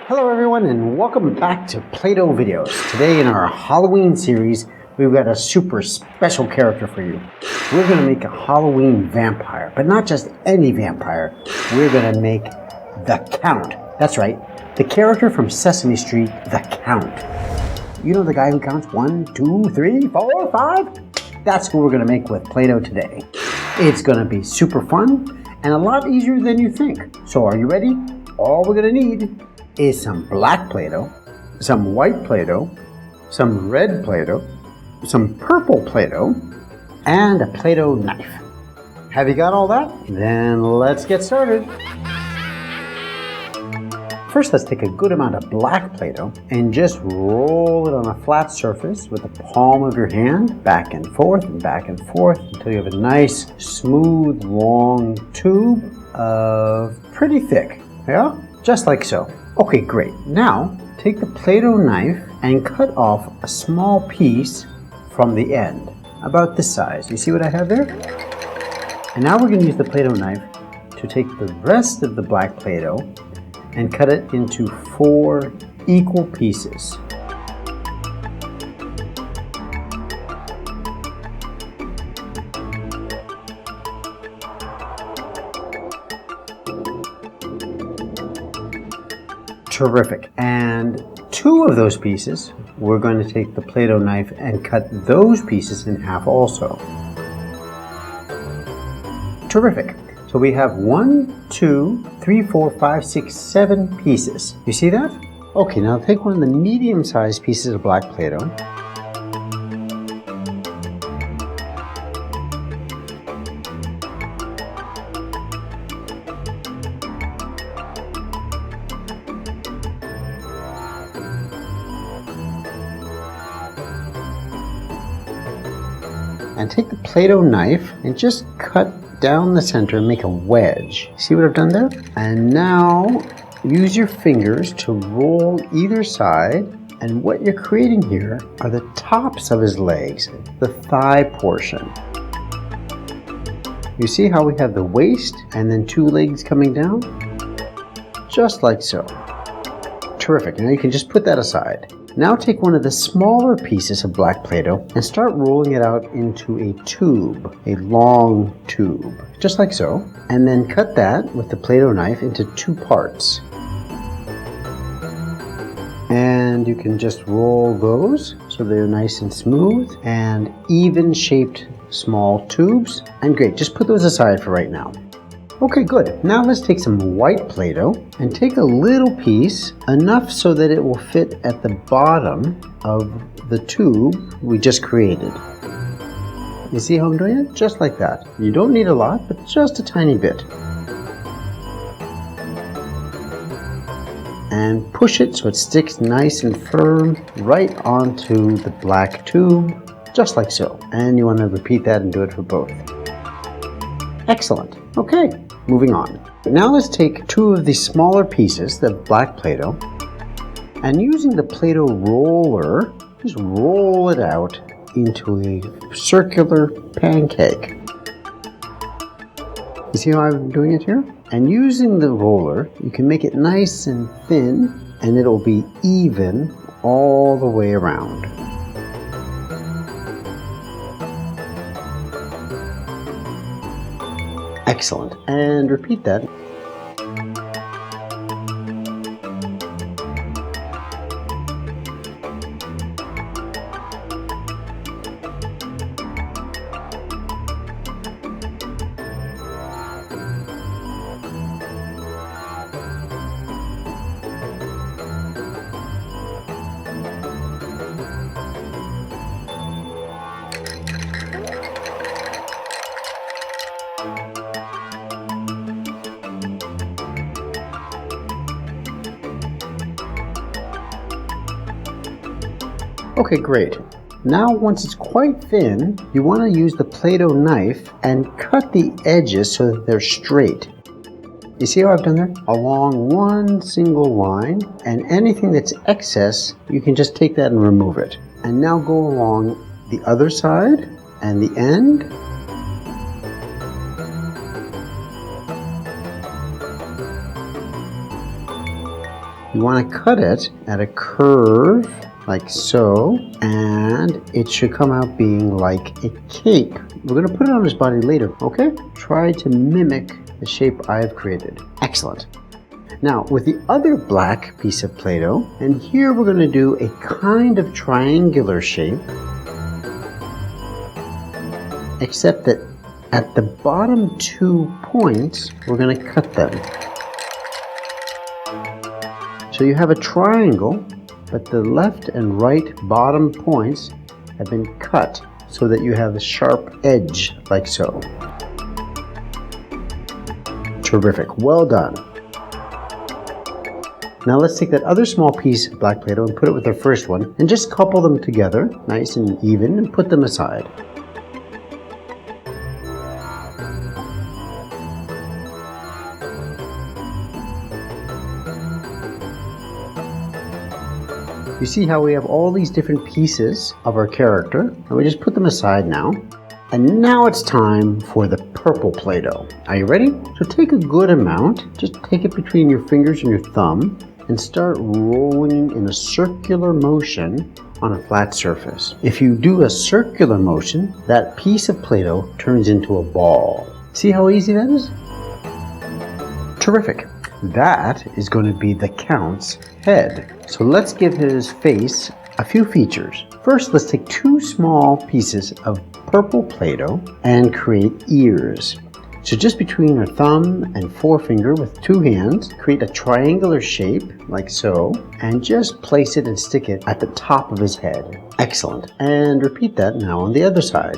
Hello everyone and welcome back to Play-Doh videos. Today in our Halloween series, we've got a super special character for you. We're going to make a Halloween vampire, but not just any vampire. We're going to make the Count. That's right, the character from Sesame Street, the Count. You know the guy who counts 1, 2, 3, 4, 5? That's who we're going to make with Play-Doh today. It's going to be super fun and a lot easier than you think. So are you ready? All we're going to need is some black Play-Doh, some white Play-Doh, some red Play-Doh, some purple Play-Doh, and a Play-Doh knife. Have you got all that? Then let's get started. First, let's take a good amount of black Play-Doh and just roll it on a flat surface with the palm of your hand, back and forth until you have a nice, smooth, long tube of pretty thick, yeah? Just like so. Okay, great. Now, take the Play-Doh knife and cut off a small piece from the end, about this size. You see what I have there? And now we're going to use the Play-Doh knife to take the rest of the black Play-Doh and cut it into 4 equal pieces. Terrific. And 2 of those pieces, we're going to take the Play-Doh knife and cut those pieces in half also. Terrific. So we have 1, 2, 3, 4, 5, 6, 7 pieces. You see that? Okay, now take one of the medium-sized pieces of black Play-Doh. And take the Play-Doh knife and just cut down the center and make a wedge. See what I've done there? And now use your fingers to roll either side, and what you're creating here are the tops of his legs, the thigh portion. You see how we have the waist and then 2 legs coming down? Just like so. Terrific. Now you can just put that aside. Now take one of the smaller pieces of black Play-Doh and start rolling it out into a tube, a long tube, just like so. And then cut that with the Play-Doh knife into 2 parts. And you can just roll those so they're nice and smooth and even shaped small tubes. And great, just put those aside for right now. Okay, good. Now let's take some white Play-Doh and take a little piece, enough so that it will fit at the bottom of the tube we just created. You see how I'm doing it? Just like that. You don't need a lot, but just a tiny bit. And push it so it sticks nice and firm right onto the black tube, just like so. And you want to repeat that and do it for both. Excellent. Okay, moving on. Now let's take 2 of the smaller pieces, the black Play-Doh, and using the Play-Doh roller, just roll it out into a circular pancake. You see how I'm doing it here? And using the roller, you can make it nice and thin, and it'll be even all the way around. Excellent. And repeat that. Okay, great. Now once it's quite thin, you want to use the Play-Doh knife and cut the edges so that they're straight. You see how I've done there? Along one single line, and anything that's excess, you can just take that and remove it. And now go along the other side and the end. You want to cut it at a curve like so, and it should come out being like a cape. We're going to put it on his body later, okay? Try to mimic the shape I've created. Excellent. Now, with the other black piece of Play-Doh, and here we're going to do a kind of triangular shape, except that at the bottom 2 points, we're going to cut them. So you have a triangle, but the left and right bottom points have been cut so that you have a sharp edge, like so. Terrific, well done. Now let's take that other small piece of black Play-Doh and put it with the first one, and just couple them together, nice and even, and put them aside. You see how we have all these different pieces of our character, and we just put them aside now. And now it's time for the purple Play-Doh. Are you ready? So take a good amount, just take it between your fingers and your thumb, and start rolling in a circular motion on a flat surface. If you do a circular motion, that piece of Play-Doh turns into a ball. See how easy that is? Terrific. That is going to be the Count's head. So let's give his face a few features. First, let's take 2 small pieces of purple Play-Doh and create ears. So just between our thumb and forefinger with 2 hands, create a triangular shape like so, and just place it and stick it at the top of his head. Excellent. And repeat that now on the other side.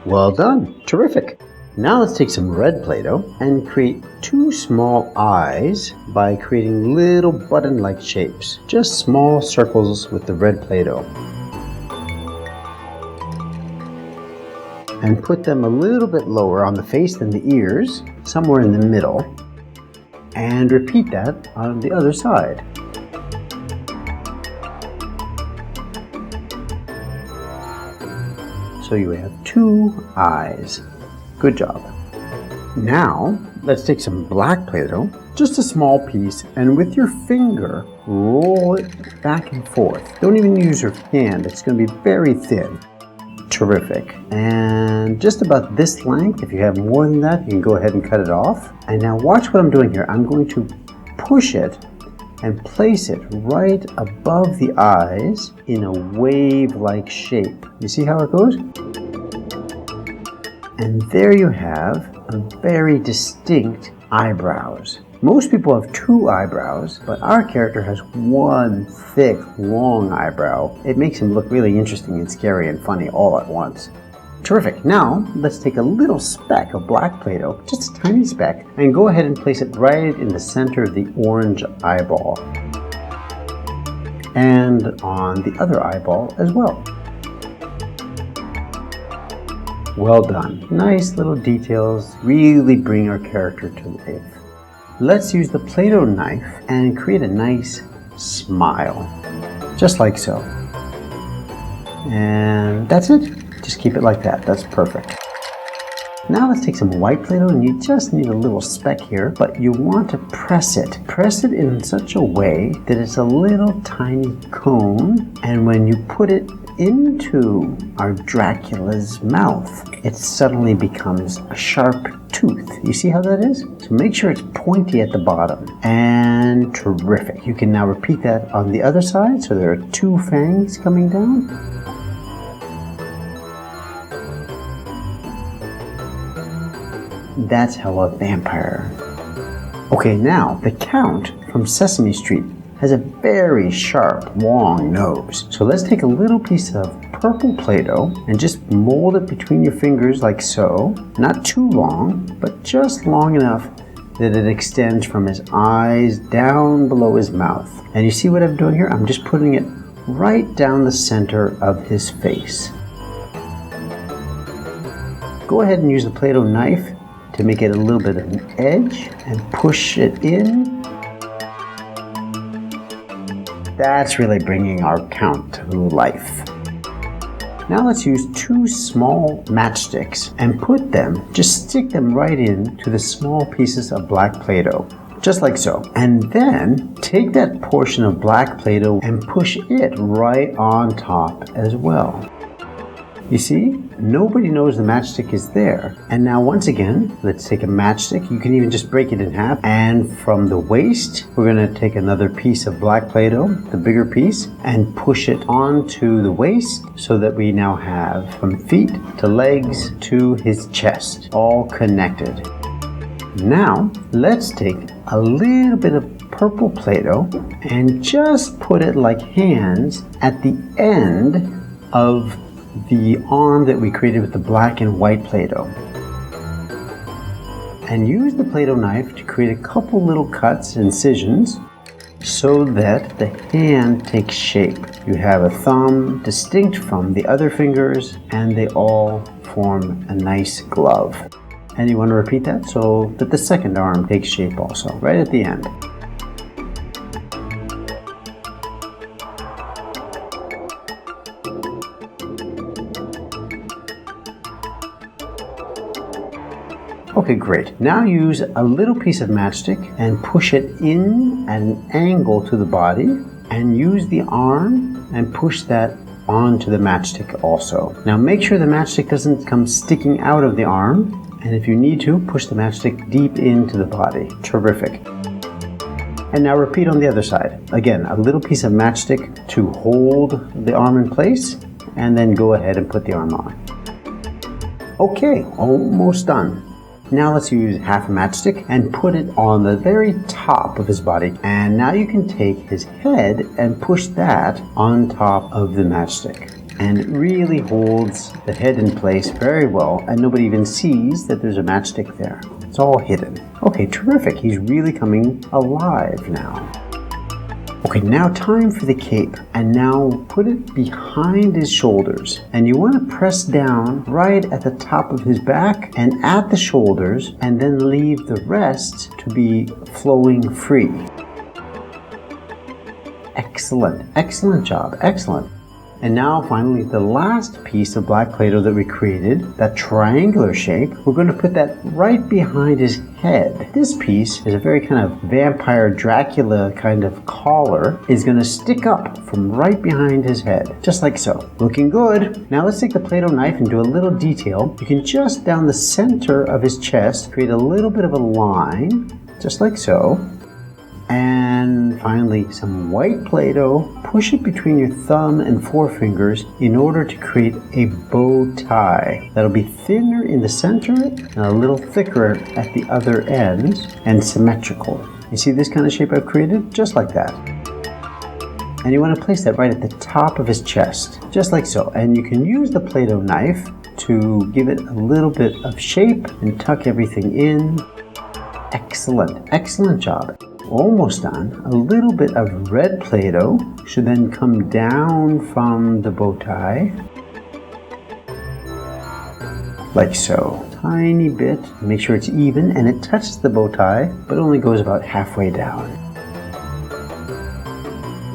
Well done. Terrific. Now let's take some red Play-Doh and create 2 small eyes by creating little button-like shapes. Just small circles with the red Play-Doh. And put them a little bit lower on the face than the ears, somewhere in the middle. And repeat that on the other side. So you have 2 eyes. Good job. Now, let's take some black Play-Doh, just a small piece, and with your finger, roll it back and forth. Don't even use your hand, it's going to be very thin. Terrific. And just about this length. If you have more than that, you can go ahead and cut it off. And now watch what I'm doing here. I'm going to push it and place it right above the eyes in a wave-like shape. You see how it goes? And there you have a very distinct eyebrows. Most people have 2 eyebrows, but our character has 1 thick, long eyebrow. It makes him look really interesting and scary and funny all at once. Terrific. Now, let's take a little speck of black Play-Doh, just a tiny speck, and go ahead and place it right in the center of the orange eyeball. And on the other eyeball as well. Well done. Nice little details, really bring our character to life. Let's use the Play-Doh knife and create a nice smile, just like so. And that's it. Just keep it like that. That's perfect. Now let's take some white Play-Doh, and you just need a little speck here, but you want to press it. Press it in such a way that it's a little tiny cone, and when you put it into our Dracula's mouth, it suddenly becomes a sharp tooth. You see how that is? So make sure it's pointy at the bottom. And terrific. You can now repeat that on the other side. So there are 2 fangs coming down. That's how a vampire. Okay, now the Count from Sesame Street has a very sharp, long nose. So let's take a little piece of purple Play-Doh and just mold it between your fingers like so. Not too long, but just long enough that it extends from his eyes down below his mouth. And you see what I'm doing here? I'm just putting it right down the center of his face. Go ahead and use the Play-Doh knife to make it a little bit of an edge and push it in. That's really bringing our Count to life. Now let's use 2 small matchsticks and just stick them right into the small pieces of black Play-Doh. Just like so. And then take that portion of black Play-Doh and push it right on top as well. You see, nobody knows the matchstick is there. And now once again, let's take a matchstick. You can even just break it in half. And from the waist, we're going to take another piece of black Play-Doh, the bigger piece, and push it onto the waist so that we now have from feet to legs to his chest, all connected. Now, let's take a little bit of purple Play-Doh and just put it like hands at the end of the arm that we created with the black and white Play-Doh. And use the Play-Doh knife to create a couple little cuts, incisions, so that the hand takes shape. You have a thumb distinct from the other fingers, and they all form a nice glove. And you want to repeat that so that the second arm takes shape also, right at the end. Okay, great. Now use a little piece of matchstick and push it in at an angle to the body, and use the arm and push that onto the matchstick also. Now make sure the matchstick doesn't come sticking out of the arm. And if you need to, push the matchstick deep into the body. Terrific. And now repeat on the other side. Again, a little piece of matchstick to hold the arm in place, and then go ahead and put the arm on. Okay, almost done. Now let's use half a matchstick and put it on the very top of his body. And now you can take his head and push that on top of the matchstick. And it really holds the head in place very well, and nobody even sees that there's a matchstick there. It's all hidden. Okay, terrific. He's really coming alive now. Okay, now time for the cape. And now put it behind his shoulders. And you want to press down right at the top of his back and at the shoulders, and then leave the rest to be flowing free. Excellent. Excellent job. Excellent. And now finally, the last piece of black Play-Doh that we created, that triangular shape, we're going to put that right behind his head. This piece is a very kind of vampire Dracula kind of collar. Is going to stick up from right behind his head, just like so. Looking good. Now let's take the Play-Doh knife and do a little detail. You can just down the center of his chest, create a little bit of a line, just like so. And finally, some white Play-Doh. Push it between your thumb and forefingers in order to create a bow tie. That'll be thinner in the center and a little thicker at the other ends and symmetrical. You see this kind of shape I've created? Just like that. And you want to place that right at the top of his chest, just like so. And you can use the Play-Doh knife to give it a little bit of shape and tuck everything in. Excellent, excellent job. Almost done. A little bit of red Play-Doh should then come down from the bow tie, like so. Tiny bit, make sure it's even, and it touches the bow tie, but only goes about halfway down.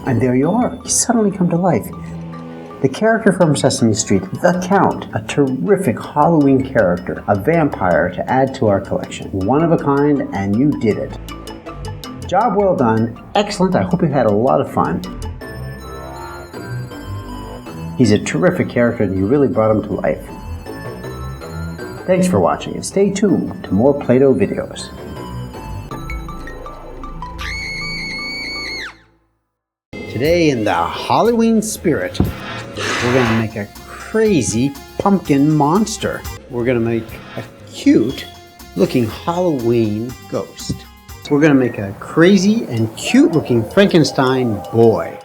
And there you are. You suddenly come to life. The character from Sesame Street, The Count, a terrific Halloween character, a vampire to add to our collection. One of a kind, and you did it. Job well done. Excellent. I hope you had a lot of fun. He's a terrific character and you really brought him to life. Thanks for watching and stay tuned to more Play-Doh videos. Today in the Halloween spirit, we're going to make a crazy pumpkin monster. We're going to make a cute looking Halloween ghost. We're going to make a crazy and cute looking Frankenstein boy.